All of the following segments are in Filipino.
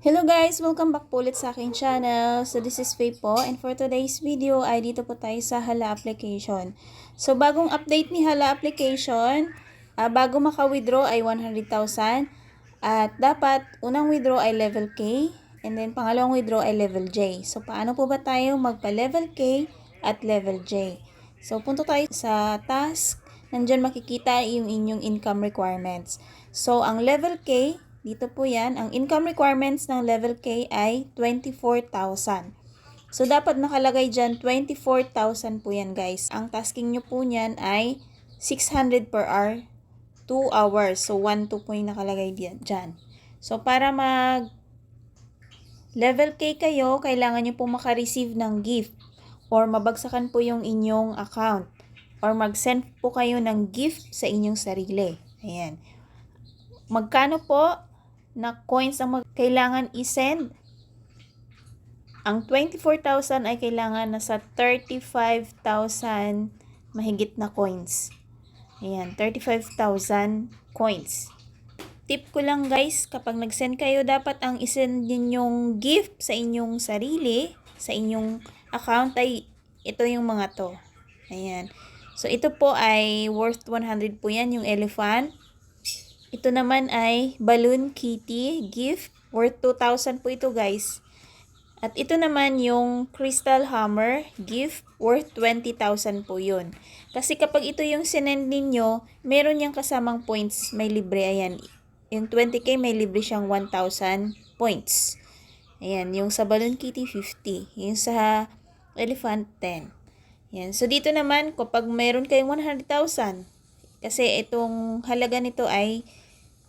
Hello guys! Welcome back po ulit sa aking channel. So this is Faye po, and for today's video ay dito po tayo sa Hala application. So bagong update ni Hala application, bago maka-withdraw ay 100,000 at dapat unang withdraw ay level K and then pangalawang withdraw ay level J. So paano po ba tayo magpa-level K at level J? So punto tayo sa task, nandyan makikita yung inyong income requirements. So ang level K, dito po yan, ang income requirements ng level K ay 24,000. So, dapat nakalagay dyan, 24,000 po yan guys. Ang tasking nyo po niyan ay 600 per hour, 2 hours. So, 1-2 po yung nakalagay dyan. So, para mag level K kayo, kailangan nyo po makareceive ng gift or mabagsakan po yung inyong account or mag-send po kayo ng gift sa inyong sarili. Ayan. Magkano po na coins ang kailangan i-send? Ang 24,000 ay kailangan nasa 35,000 mahigit na coins. Ayan, 35,000 coins. Tip ko lang guys, kapag nag-send kayo, dapat ang i-send ninyong gift sa inyong sarili, sa inyong account ay ito yung mga to. Ayan. So, ito po ay worth 100 po yan, yung elephant. Ito naman ay Balloon Kitty gift. Worth 2,000 po ito guys. At ito naman yung Crystal Hammer gift. Worth 20,000 po yun. Kasi kapag ito yung sinend ninyo, meron niyang kasamang points. May libre. Ayan. Yung 20k may libre siyang 1,000 points. Ayan. Yung sa Balloon Kitty 50. Yung sa Elephant 10. Ayan. So dito naman kapag meron kayong 100,000. Kasi itong halaga nito ay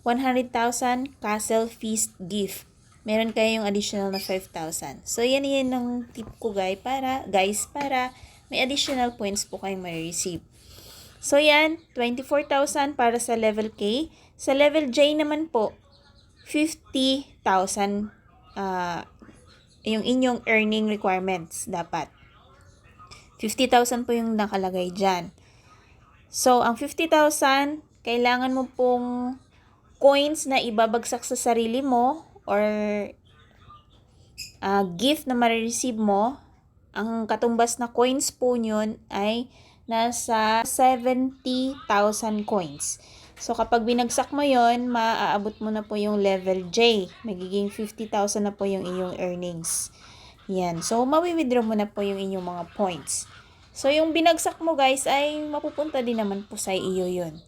100,000 Castle Feast gift. Meron kayong additional na 5,000. So, yan ang tip ko guys para may additional points po kayong ma-receive. So, yan. 24,000 para sa level K. Sa level J naman po, 50,000 yung inyong earning requirements dapat. 50,000 po yung nakalagay dyan. So, ang 50,000, kailangan mo pong coins na ibabagsak sa sarili mo or gift na ma-receive mo. Ang katumbas na coins po nyon ay nasa 70,000 coins. So, kapag binagsak mo yon, maaabot mo na po yung level J. Magiging 50,000 na po yung inyong earnings. Yan. So, mawi-withdraw mo na po yung inyong mga points. So, yung binagsak mo guys ay mapupunta din naman po sa iyo yun.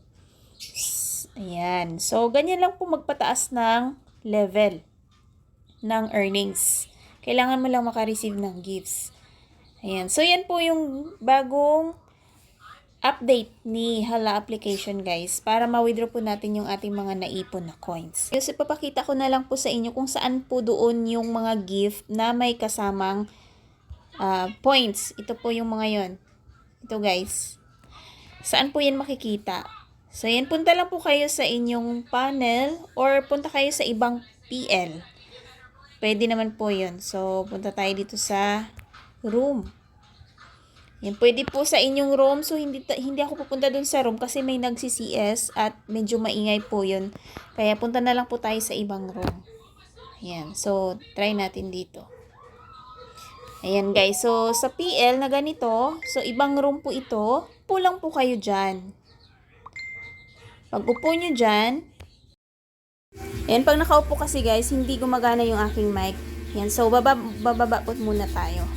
Ayan. So, ganyan lang po magpataas ng level ng earnings. Kailangan mo lang makareceive ng gifts. Ayan. So, yan po yung bagong update ni Hala application guys para ma-withdraw po natin yung ating mga naipon na coins. So, ipapakita ko na lang po sa inyo kung saan po doon yung mga gift na may kasamang points. Ito po yung mga yon. Ito guys. Saan po yan makikita? So, yan, punta lang po kayo sa inyong panel or punta kayo sa ibang PL. Pwede naman po yun. So, punta tayo dito sa room. Yan, pwede po sa inyong room. So, hindi ako pupunta dun sa room kasi may nagsi-CS at medyo maingay po yun. Kaya, punta na lang po tayo sa ibang room. Yan. So, try natin dito. Ayan guys. So, sa PL na ganito, so, ibang room po ito. Pulang po kayo dyan. Pag upo nyo dyan, ayan, pag nakaupo kasi guys, hindi gumagana yung aking mic. Ayan, so bababa po muna tayo.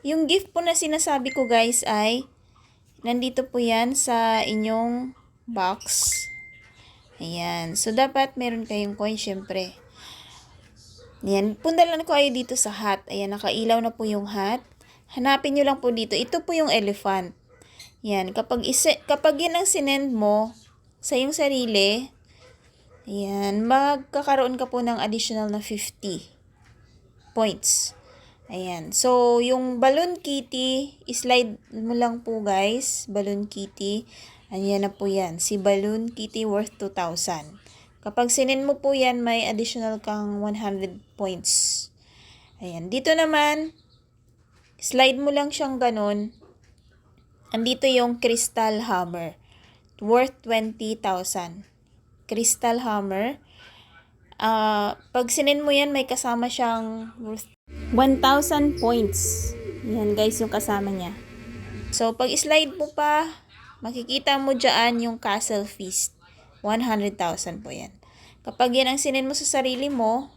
Yung gift po na sinasabi ko guys ay, nandito po yan sa inyong box. Ayan, so dapat meron kayong coin syempre. Ayan, punta lang ko kayo dito sa hat. Ayan, nakailaw na po yung hat. Hanapin nyo lang po dito. Ito po yung elephant. Yan. Kapag yan ang sinend mo sa iyong sarili, yan, magkakaroon ka po ng additional na 50 points. Ayan. So, yung Balloon Kitty, slide mo lang po guys. Balloon Kitty. Ayan na po yan. Si Balloon Kitty worth 2,000. Kapag sinend mo po yan, may additional kang 100 points. Ayan. Dito naman, slide mo lang siyang ganun. Andito yung Crystal Hammer. worth 20,000. Crystal hammer. Pag sinend mo yan, may kasama siyang worth 1,000 points. Yan guys, yung kasama niya. So, pag slide mo pa, makikita mo dyan yung Castle Feast. 100,000 po yan. Kapag yan ang sinend mo sa sarili mo,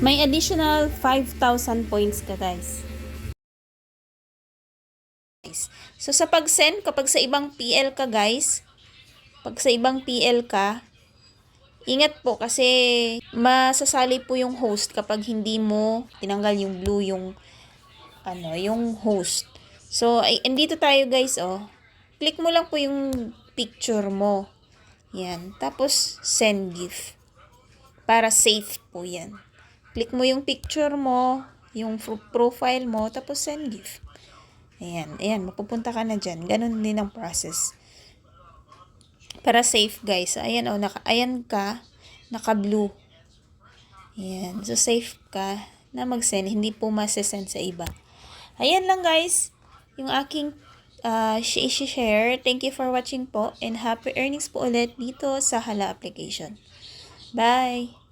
may additional 5,000 points ka guys. So, sa pag-send, kapag sa ibang PL ka guys, pag sa ibang PL ka, ingat po kasi masasali po yung host kapag hindi mo tinanggal yung blue, yung host. So, andito tayo guys, oh. Click mo lang po yung picture mo. Yan. Tapos, send gift. Para safe po yan. Click mo yung picture mo, yung profile mo, tapos send gift. Ayan. Ayan, mapupunta ka na dyan. Ganun din ang process. Para safe guys. Ayan, oh, ayan ka, naka-blue. Ayan. So, safe ka na mag-send. Hindi po masasend sa iba. Ayan lang guys, yung aking share. Thank you for watching po and happy earnings po ulit dito sa Hala application. Bye!